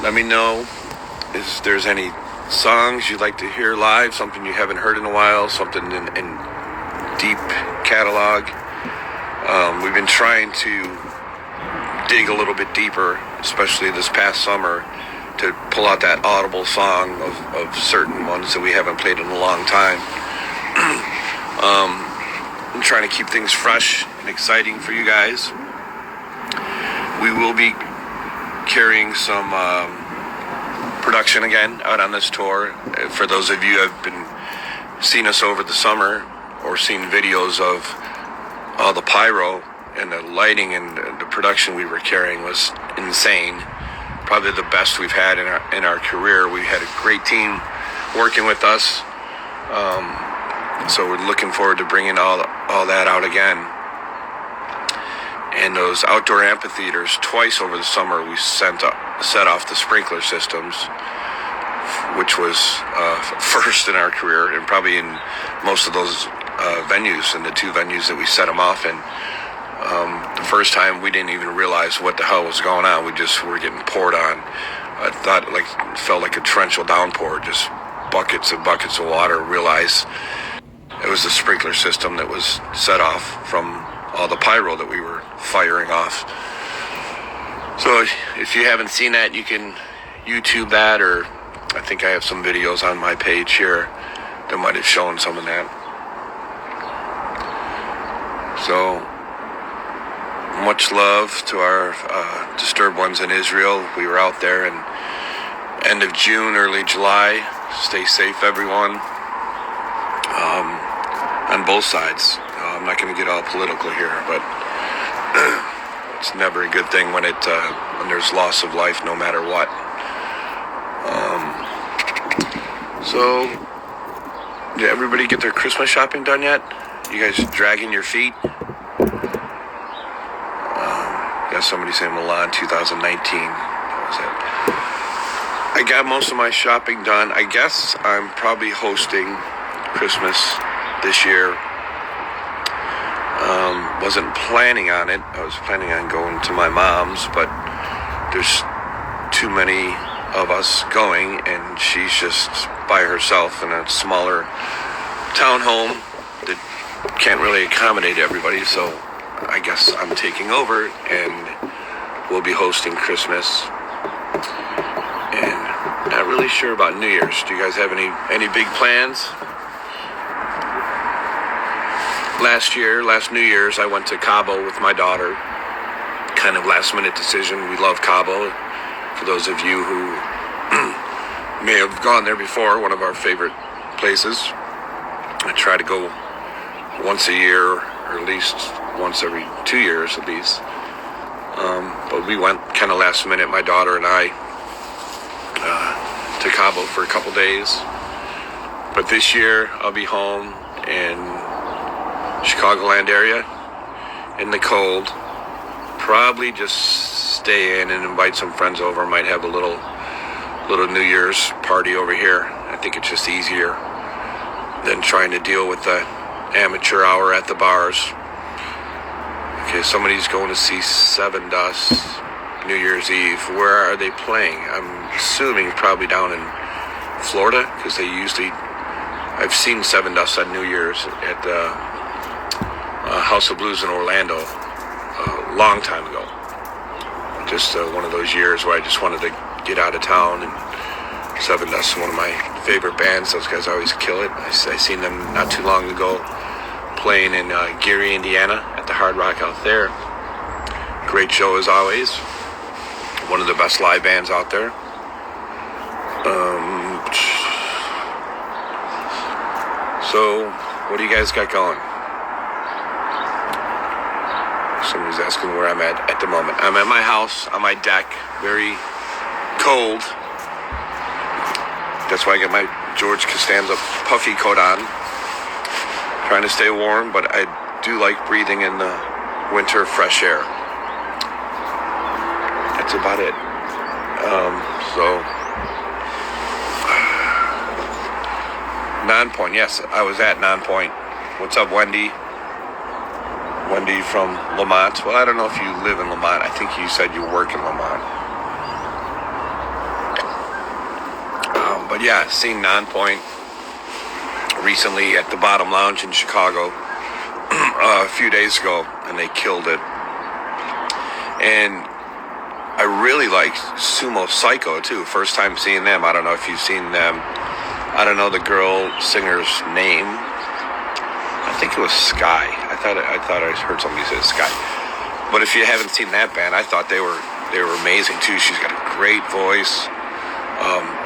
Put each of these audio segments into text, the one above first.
let me know if there's any songs you'd like to hear live, something you haven't heard in a while, something in deep catalog. We've been trying to dig a little bit deeper, especially this past summer, to pull out that audible song of certain ones that we haven't played in a long time. I'm trying to keep things fresh and exciting for you guys. We will be carrying some production again out on this tour. For those of you who have been seeing us over the summer or seen videos of all the pyro and the lighting and the production we were carrying was insane. Probably the best we've had in our career. We had a great team working with us. So we're looking forward to bringing all that out again. And those outdoor amphitheaters, twice over the summer, we set off the sprinkler systems, which was first in our career, and probably in most of those venues, and the two venues that we set them off in. The first time we didn't even realize what the hell was going on. We just were getting poured on. I thought it felt like a torrential downpour, just buckets and buckets of water. Realized it was the sprinkler system that was set off from all the pyro that we were firing off. So if you haven't seen that, you can YouTube that, or I think I have some videos on my page here that might have shown some of that. So much love to our disturbed ones in Israel. We were out there in end of June, early July. Stay safe, everyone. On both sides. I'm not going to get all political here, but it's never a good thing when there's loss of life, no matter what. So, did everybody get their Christmas shopping done yet? You guys dragging your feet? Got somebody saying Milan 2019. I got most of my shopping done. I guess I'm probably hosting Christmas this year. Wasn't planning on it. I was planning on going to my mom's, but there's too many of us going, and she's just by herself in a smaller townhome that can't really accommodate everybody. So I guess I'm taking over, and we'll be hosting Christmas. And not really sure about New Year's. Do you guys have any big plans? Last New Year's, I went to Cabo with my daughter. Kind of last minute decision. We love Cabo. For those of you who may have gone there before, one of our favorite places. I try to go once a year, or at least once every 2 years at least. But we went kind of last minute, my daughter and I, to Cabo for a couple days. But this year, I'll be home in Chicagoland area in the cold. Probably just stay in and invite some friends over. Might have a little New Year's party over here. I think it's just easier than trying to deal with the amateur hour at the bars. Okay, somebody's going to see Seven Dust New Year's Eve. Where are they playing? I'm assuming probably down in Florida, because they usually, I've seen Seven Dust on New Year's at the House of Blues in Orlando a long time ago. Just one of those years where I just wanted to get out of town, and Seven Dust is one of my favorite bands. Those guys always kill it. I seen them not too long ago playing in Gary, Indiana at the Hard Rock out there. Great show as always. One of the best live bands out there. So, what do you guys got going? Somebody's asking where I'm at the moment. I'm at my house, on my deck, very cold. That's why I got my George Costanza puffy coat on. Trying to stay warm, but I do like breathing in the winter fresh air. That's about it. Non-Point, yes, I was at Non-Point. What's up, Wendy? Wendy from Lamont. Well, I don't know if you live in Lamont. I think you said you work in Lamont. But yeah, seen Nonpoint recently at the Bottom Lounge in Chicago a few days ago, and they killed it. And I really like Sumo Psycho too. First time seeing them. I don't know if you've seen them. I don't know the girl singer's name. I think it was Sky. I thought I heard somebody say Sky. But if you haven't seen that band, I thought they were amazing too. She's got a great voice.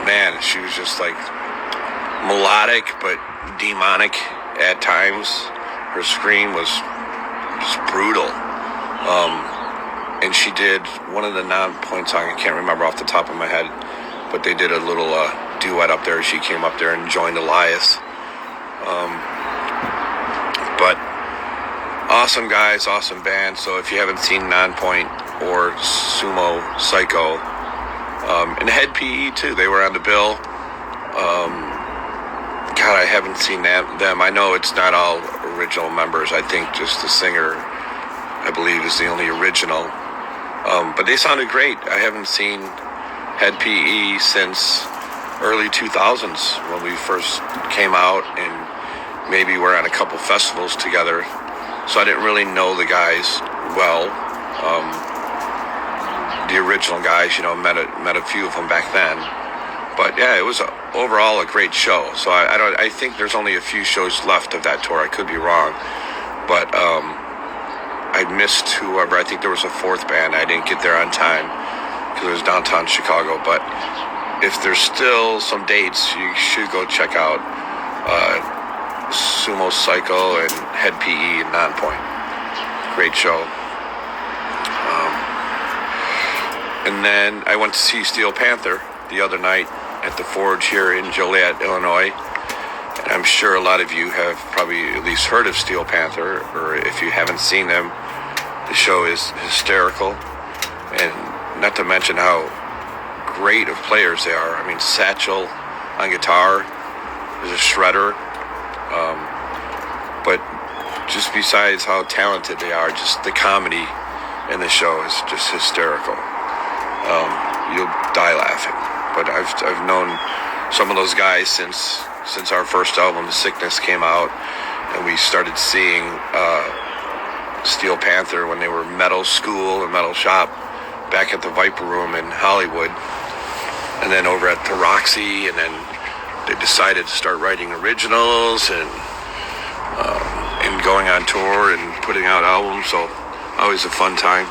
Man, she was just like melodic but demonic at times. Her scream was just brutal. And she did one of the Nonpoint songs. I can't remember off the top of my head, but they did a little duet up there. She came up there and joined Elias. But awesome guys, awesome band. So if you haven't seen Nonpoint or Sumo Psycho, and Head PE too, they were on the bill. God, I haven't seen them. I know it's not all original members. I think just the singer, I believe, is the only original. But they sounded great. I haven't seen Head PE since early 2000s when we first came out, and maybe we're on a couple festivals together. So I didn't really know the guys well. The original guys, met a few of them back then. But yeah, it was overall a great show. So I think there's only a few shows left of that tour. I could be wrong, but I missed whoever. I think there was a fourth band. I didn't get there on time because it was downtown Chicago. But if there's still some dates, you should go check out Sumo Psycho and Head PE and Nonpoint. Great show. And then I went to see Steel Panther the other night at the Forge here in Joliet, Illinois. And I'm sure a lot of you have probably at least heard of Steel Panther, or if you haven't seen them, the show is hysterical. And not to mention how great of players they are. I mean, Satchel on guitar is a shredder. But just besides how talented they are, just the comedy in the show is just hysterical. You'll die laughing. But I've known some of those guys since our first album, The Sickness, came out, and we started seeing Steel Panther when they were Metal School and Metal Shop back at the Viper Room in Hollywood, and then over at the Roxy, and then they decided to start writing originals and going on tour and putting out albums. So always a fun time.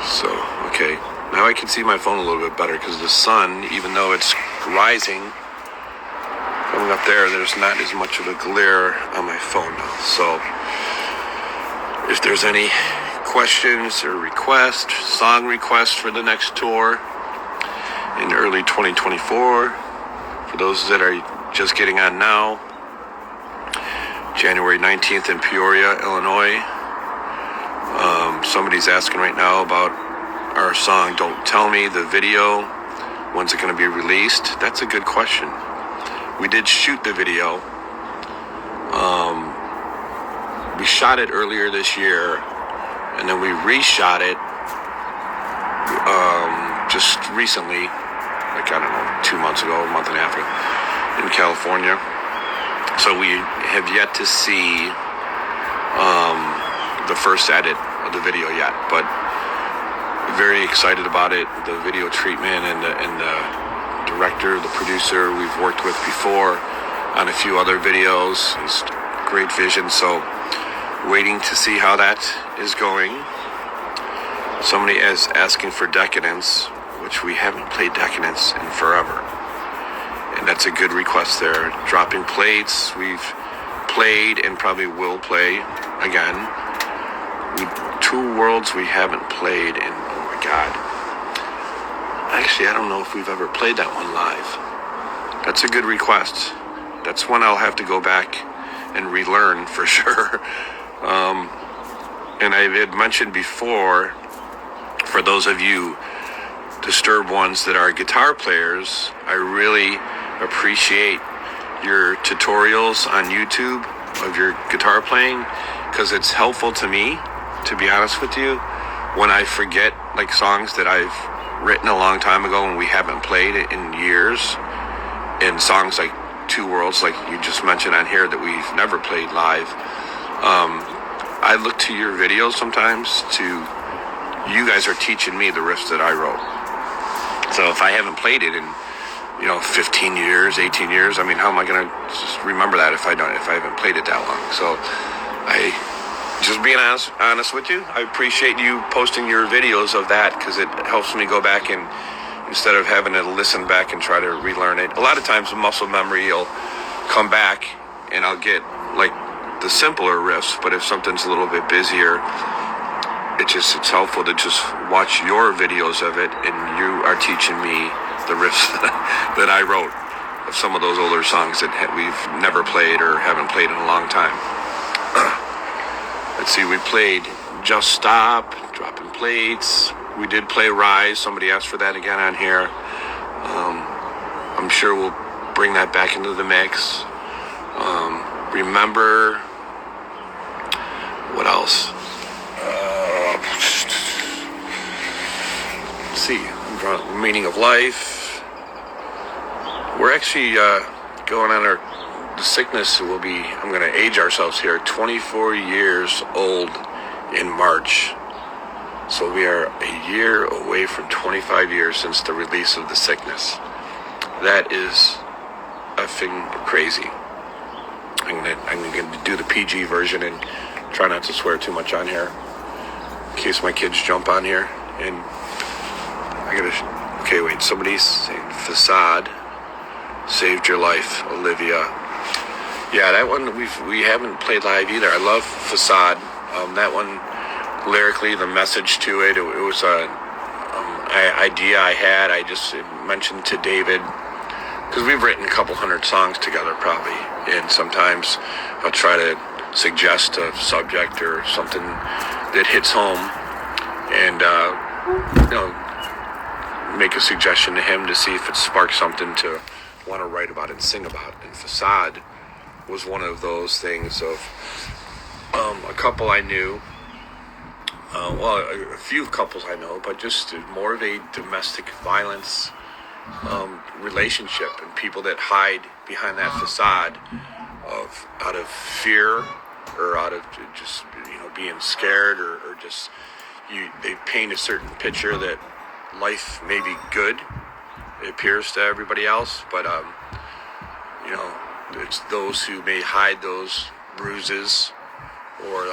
So, okay, now I can see my phone a little bit better because the sun, even though it's rising, coming up there's not as much of a glare on my phone now. So, if there's any questions or song requests for the next tour in early 2024, for those that are just getting on now, January 19th in Peoria, Illinois. Somebody's asking right now about our song Don't Tell Me, the video. When's it going to be released? That's a good question. We did shoot the video. We shot it earlier this year, and then we reshot it just recently, like, I don't know, 2 months ago, a month and a half ago, in California. So we have yet to see the first edit of the video yet, but very excited about it. The video treatment and the director, the producer we've worked with before on a few other videos. It's great vision, so waiting to see how that is going. Somebody is asking for Decadence, which we haven't played Decadence in forever. And that's a good request there. Dropping Plates, we've played and probably will play again. Two Worlds we haven't played in, oh my God. Actually, I don't know if we've ever played that one live. That's a good request. That's one I'll have to go back and relearn for sure. And I had mentioned before, for those of you Disturbed ones that are guitar players, I really appreciate your tutorials on YouTube of your guitar playing, because it's helpful to me, to be honest with you. when I forget like songs that I've written a long time ago and we haven't played it in years, and songs like Two Worlds, like you just mentioned on here, that we've never played live. I look to your videos sometimes to, you guys are teaching me the riffs that I wrote. So if I haven't played it in 15 years, 18 years, I mean, how am I going to just remember that if I haven't played it that long? So just being honest with you, I appreciate you posting your videos of that, because it helps me go back and, instead of having to listen back and try to relearn it. A lot of times the muscle memory will come back and I'll get like the simpler riffs, but if something's a little bit busier, it's helpful to just watch your videos of it, and you are teaching me the riffs that I wrote of some of those older songs that we've never played or haven't played in a long time. Let's see, we played Just Stop, Dropping Plates. We did play Rise. Somebody asked for that again on here. I'm sure we'll bring that back into the mix. Remember, what else? Let's see, Meaning of Life. We're actually going on the sickness. I'm going to age ourselves here. 24 years old in March. So we are a year away from 25 years since the release of The Sickness. That is effing crazy. I'm going to do the PG version and try not to swear too much on here, in case my kids jump on here. And okay, wait, somebody's saying Facade saved your life, Olivia. Yeah, that one we haven't played live either. I love Facade. That one, lyrically, the message to it was an idea I had. I just mentioned to David, because we've written a couple hundred songs together probably, and sometimes I'll try to suggest a subject or something that hits home, and make a suggestion to him to see if it sparks something to want to write about and sing about. And Facade was one of those things of a couple I knew. A few couples I know, but just more of a domestic violence relationship, and people that hide behind that facade out of fear or out of just being scared, or just they paint a certain picture that life may be good, it appears to everybody else, but it's those who may hide those bruises, or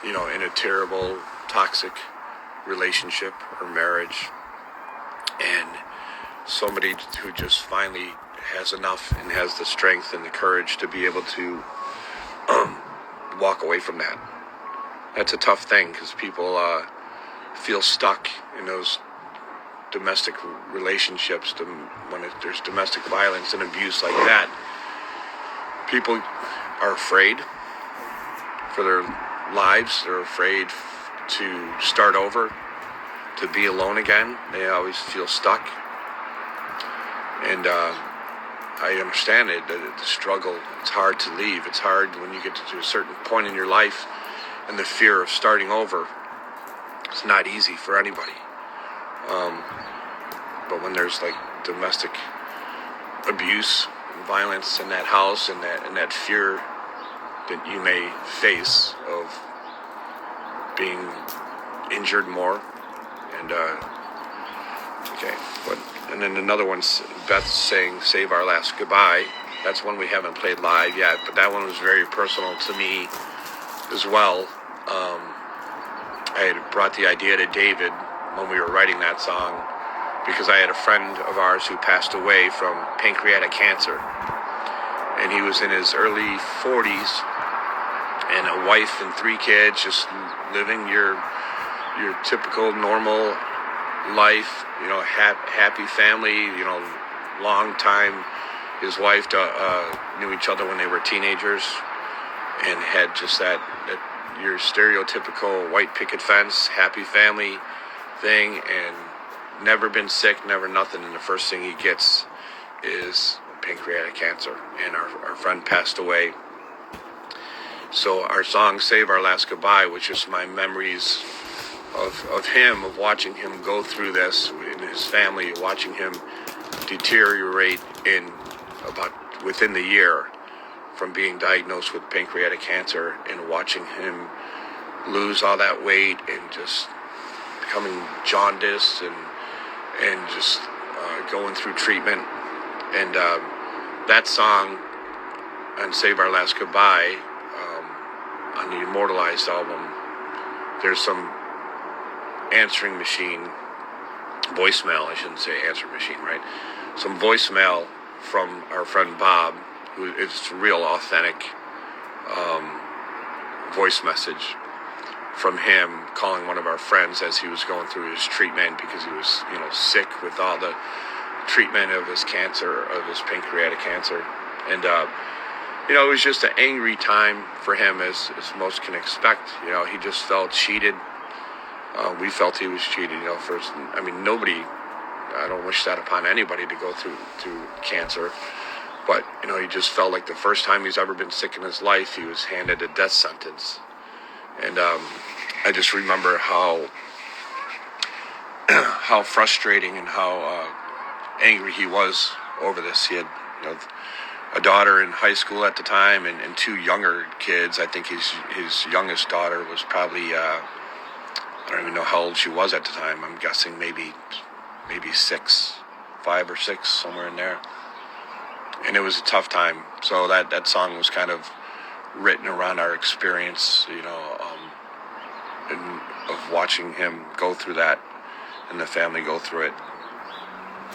in a terrible toxic relationship or marriage, and somebody who just finally has enough and has the strength and the courage to be able to walk away from that. That's a tough thing, because people feel stuck in those domestic relationships. When there's domestic violence and abuse like that, people are afraid for their lives. They're afraid to start over, to be alone again. They always feel stuck. And I understand it, the struggle. It's hard to leave. It's hard when you get to a certain point in your life, and the fear of starting over. It's not easy for anybody. But when there's like domestic abuse and violence in that house, and that fear that you may face of being injured more, and and then another one's Beth saying "Save Our Last Goodbye." That's one we haven't played live yet, but that one was very personal to me as well. I had brought the idea to David when we were writing that song, because I had a friend of ours who passed away from pancreatic cancer, and he was in his early 40s, and a wife and 3 kids, just living your typical normal life, happy family, long time. His wife knew each other when they were teenagers, and had just that your stereotypical white picket fence, happy family thing, and never been sick, never nothing. And the first thing he gets is pancreatic cancer, and our friend passed away. So our song "Save Our Last Goodbye" was just my memories of him, of watching him go through this, and his family, watching him deteriorate in about within the year from being diagnosed with pancreatic cancer, and watching him lose all that weight and just becoming jaundiced and just going through treatment. And that song on Save Our Last Goodbye, on the Immortalized album, there's some answering machine, voicemail, I shouldn't say answering machine, right? Some voicemail from our friend Bob, who is real authentic voice message from him calling one of our friends as he was going through his treatment, because he was, sick with all the treatment of his cancer, of his pancreatic cancer. And, it was just an angry time for him, as most can expect. He just felt cheated. We felt he was cheated, first. I mean, nobody, I don't wish that upon anybody to go through cancer. But, he just felt like the first time he's ever been sick in his life, he was handed a death sentence. And I just remember how frustrating and how angry he was over this. He had, a daughter in high school at the time, and two younger kids. I think his youngest daughter was probably, I don't even know how old she was at the time. I'm guessing maybe 5 or 6, somewhere in there. And it was a tough time. So that song was kind of written around our experience, of watching him go through that and the family go through it.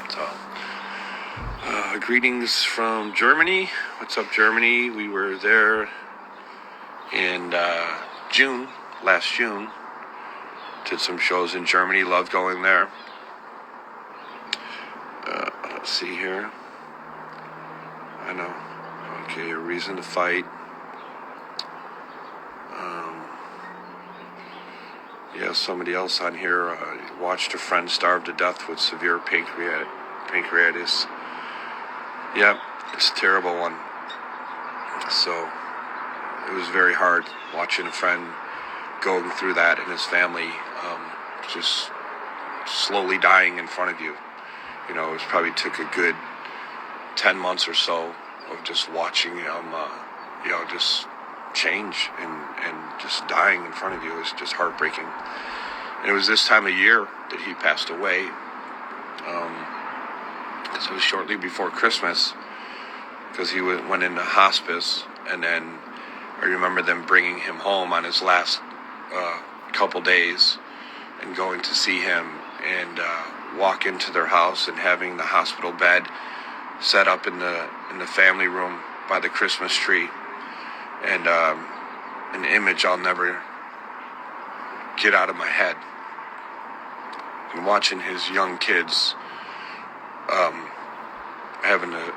So, greetings from Germany. What's up, Germany? We were there in last June. Did some shows in Germany. Loved going there. Let's see here. I know. Okay, a reason to fight. Somebody else on here watched a friend starve to death with severe pancreatitis. Yep, it's a terrible one. So it was very hard watching a friend going through that, and his family just slowly dying in front of you. It probably took a good 10 months or so of just watching him, just change and just dying in front of you. It was just heartbreaking. And it was this time of year that he passed away, because it was shortly before Christmas, because he went into hospice, and then I remember them bringing him home on his last couple days and going to see him, and walk into their house and having the hospital bed set up in the family room by the Christmas tree, and an image I'll never get out of my head. And watching his young kids having to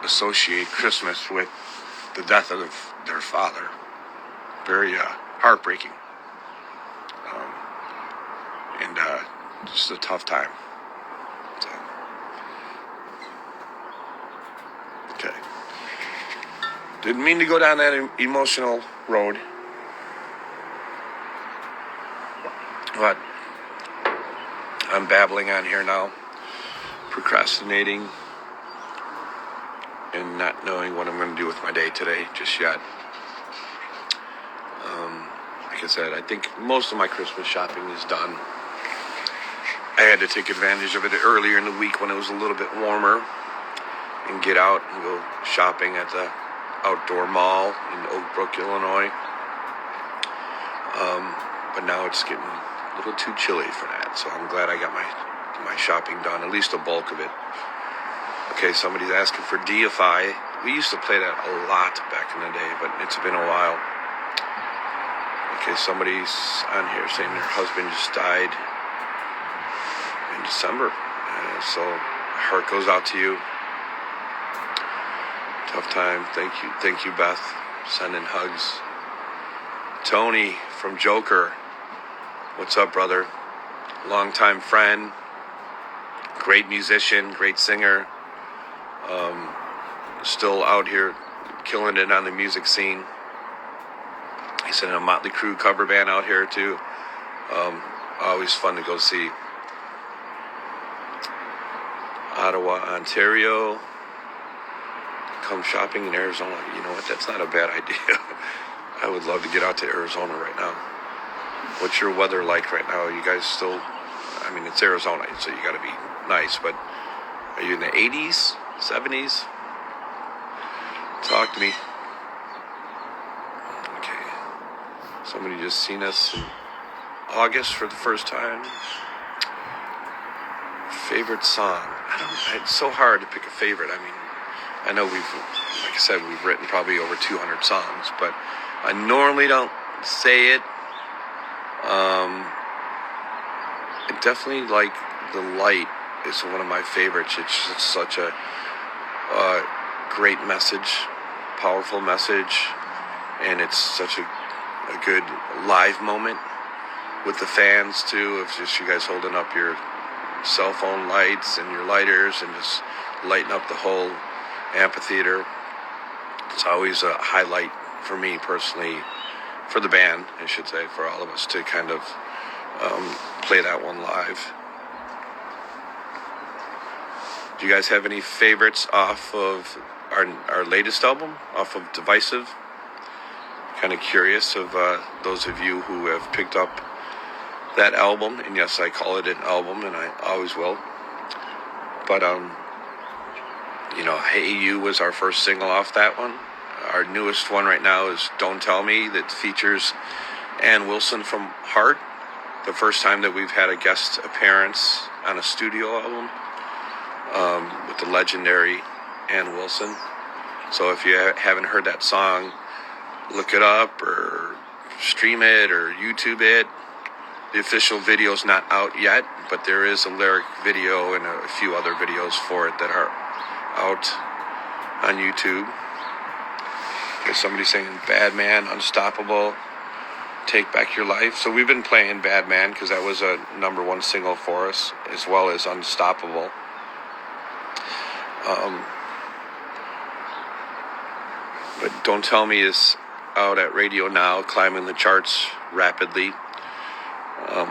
associate Christmas with the death of their father. Very heartbreaking. And just a tough time. So, okay. Didn't mean to go down that emotional road. But I'm babbling on here now, procrastinating, and not knowing what I'm going to do with my day today just yet. Like I said, I think most of my Christmas shopping is done. I had to take advantage of it earlier in the week when it was a little bit warmer and get out and go shopping at the outdoor mall in Oak Brook, Illinois. But now it's getting a little too chilly for that, so I'm glad I got my shopping done, at least a bulk of it. Okay, somebody's asking for Deify. We used to play that a lot back in the day, but it's been a while. Okay, somebody's on here saying their husband just died in December. So heart goes out to you. Tough time. Thank you, Beth. Sending hugs. Tony from Joker. What's up, brother? Longtime friend. Great musician, great singer. Still out here killing it on the music scene. He's in a Motley Crue cover band out here too. Always fun to go see. Ottawa, Ontario. Come shopping in Arizona. You know what? That's not a bad idea. I would love to get out to Arizona right now. What's your weather like right now? You guys still, I mean, it's Arizona, so you got to be nice, but are you in the 80s, 70s? Talk to me. Okay. Somebody just seen us in August for the first time. Favorite song? It's so hard to pick a favorite. I mean, I know like I said, we've written probably over 200 songs, but I normally don't say it. I definitely like The Light is one of my favorites. It's just such a great message, powerful message, and it's such a good live moment with the fans too, of just you guys holding up your cell phone lights and your lighters and just lighting up the whole amphitheater. It's always a highlight for me personally, for the band, I should say, for all of us to kind of play that one live. Do you guys have any favorites off of our latest album, off of Divisive? Kind of curious of those of you who have picked up that album, and yes, I call it an album, and I always will. But Hey You was our first single off that one. Our newest one right now is Don't Tell Me, that features Ann Wilson from Heart. The first time that we've had a guest appearance on a studio album with the legendary Ann Wilson. So if you haven't heard that song, look it up or stream it or YouTube it. The official video's not out yet, but there is a lyric video and a few other videos for it that are out on YouTube. There's somebody saying Bad Man, Unstoppable, Take Back Your Life. So we've been playing Bad Man because that was a number one single for us, as well as Unstoppable. But Don't Tell Me is out at radio now, climbing the charts rapidly,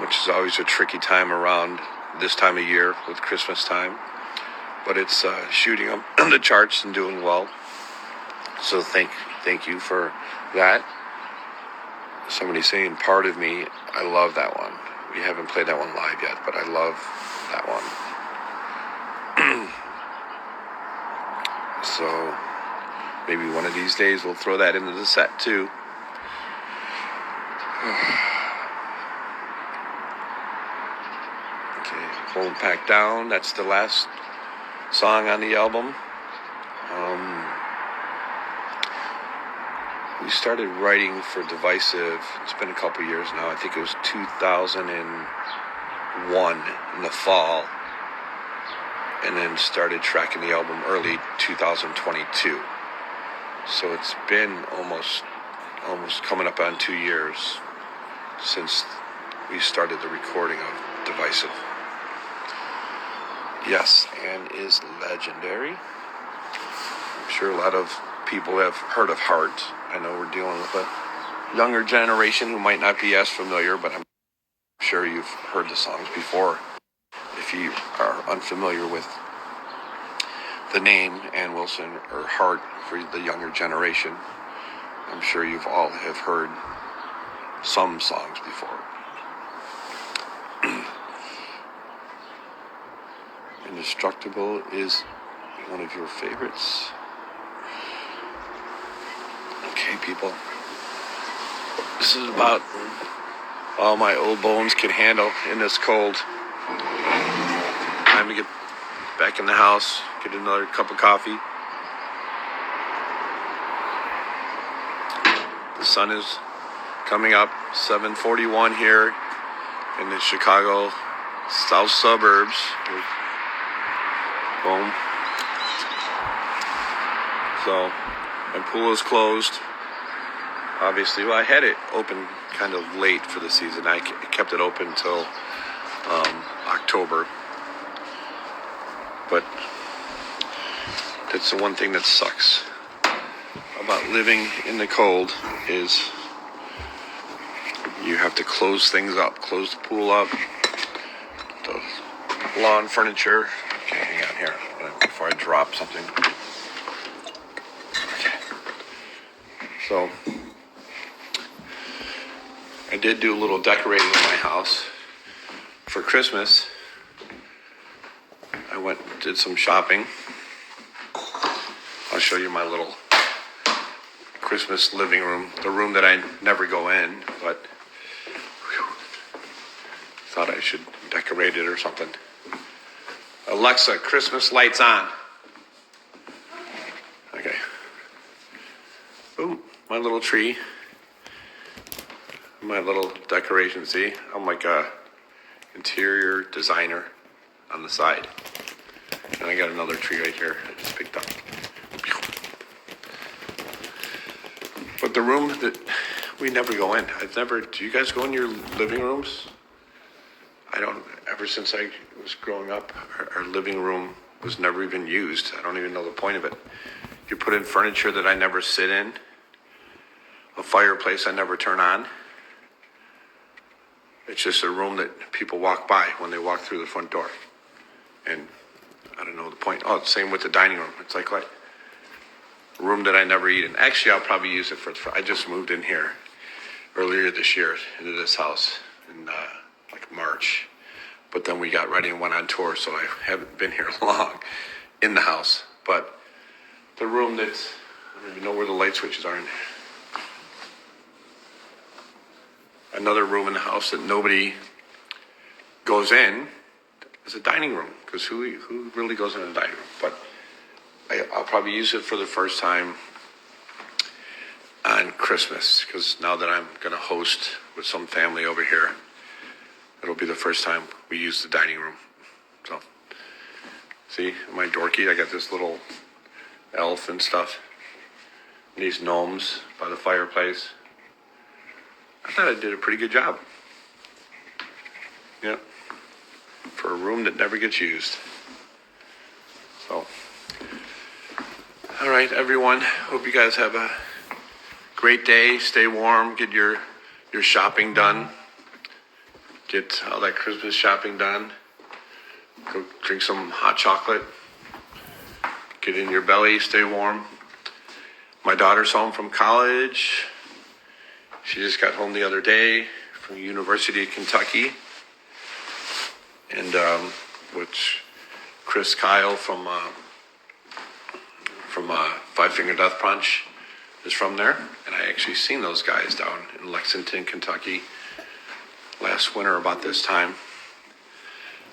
which is always a tricky time around this time of year with Christmas time. But it's shooting up the charts and doing well. So thank you for that. Somebody saying Part of Me. I love that one. We haven't played that one live yet, but I love that one. So maybe one of these days we'll throw that into the set too. Okay, Won't Back Down. That's the last song on the album. We started writing for Divisive, it's been a couple years now, I think it was 2001 in the fall, and then started tracking the album early 2022. So it's been almost coming up on 2 years since we started the recording of Divisive. Yes, Anne is legendary. I'm sure a lot of people have heard of Heart. I know we're dealing with a younger generation who might not be as familiar, but I'm sure you've heard the songs before. If you are unfamiliar with the name Ann Wilson or Heart for the younger generation, I'm sure you've all have heard some songs before. Indestructible is one of your favorites. Okay, people. This is about all my old bones can handle in this cold. Time to get back in the house, get another cup of coffee. The sun is coming up, 7:41 here in the Chicago south suburbs. Boom. So my pool is closed. Obviously, well, I had it open kind of late for the season. I kept it open till October. But that's the one thing that sucks about living in the cold is you have to close things up, close the pool up, the lawn furniture. Okay, hang on here before I drop something. Okay. So I did do a little decorating in my house for Christmas. I went and did some shopping. I'll show you my little Christmas living room, the room that I never go in, but thought I should decorate it or something. Alexa, Christmas lights on. Okay. Boom, my little tree. My little decoration, see? I'm like a interior designer on the side. And I got another tree right here I just picked up. But the room that we never go in, do you guys go in your living rooms? I don't, ever since I was growing up, our living room was never even used. I don't even know the point of it. You put in furniture that I never sit in, a fireplace I never turn on. It's just a room that people walk by when they walk through the front door. And I don't know the point. Oh, same with the dining room. It's like what? A room that I never eat in. Actually, I'll probably use it I just moved in here earlier this year into this house in like March. But then we got ready and went on tour, so I haven't been here long in the house. But the room I don't even know where the light switches are in. Another room in the house that nobody goes in is a dining room, because who really goes in a dining room? But I'll probably use it for the first time on Christmas, because now that I'm going to host with some family over here, it'll be the first time we use the dining room. So, see, am I dorky? I got this little elf and stuff, and these gnomes by the fireplace. I thought I did a pretty good job. Yeah. For a room that never gets used. So, all right, everyone. Hope you guys have a great day. Stay warm. Get your shopping done. Get all that Christmas shopping done. Go drink some hot chocolate. Get in your belly. Stay warm. My daughter's home from college. She just got home the other day from the University of Kentucky. And which Chris Kyle from Five Finger Death Punch is from there. And I actually seen those guys down in Lexington, Kentucky last winter about this time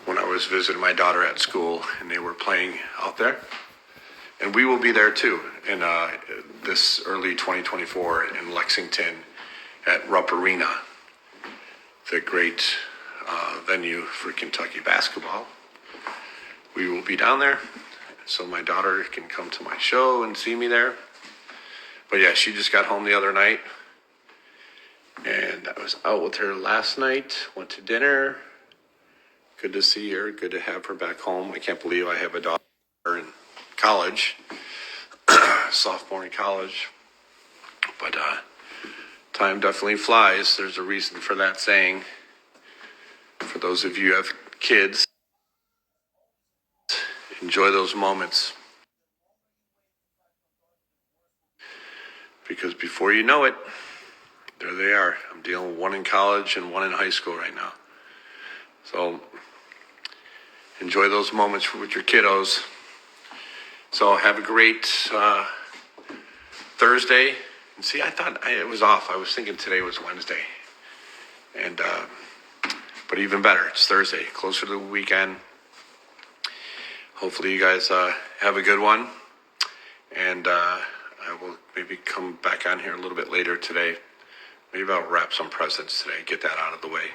when I was visiting my daughter at school, and they were playing out there. And we will be there too in this early 2024 in Lexington at Rupp Arena, the great venue for Kentucky basketball. We will be down there, so my daughter can come to my show and see me there. But yeah, she just got home the other night, and I was out with her last night, went to dinner. Good to see her, good to have her back home. I can't believe I have a daughter in college, sophomore in college. But time definitely flies. There's a reason for that saying. For those of you who have kids, enjoy those moments. Because before you know it, there they are. I'm dealing with one in college and one in high school right now. So enjoy those moments with your kiddos. So have a great Thursday. And see, I thought it was off. I was thinking today was Wednesday. And but even better, it's Thursday, closer to the weekend. Hopefully you guys have a good one. And I will maybe come back on here a little bit later today. Maybe I'll wrap some presents today, get that out of the way.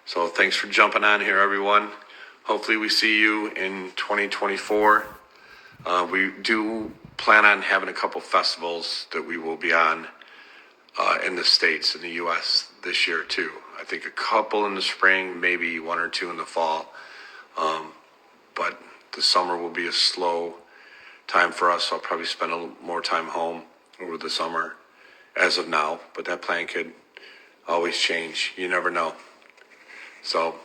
So thanks for jumping on here, everyone. Hopefully we see you in 2024. We do plan on having a couple festivals that we will be on in the States, in the U.S. this year too. I think a couple in the spring, maybe one or two in the fall. But the summer will be a slow time for us. I'll probably spend a little more time home over the summer as of now, but that plan could always change. You never know. So,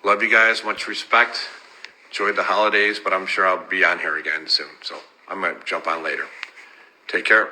love you guys. Much respect. Enjoy the holidays, but I'm sure I'll be on here again soon. So, I might jump on later. Take care.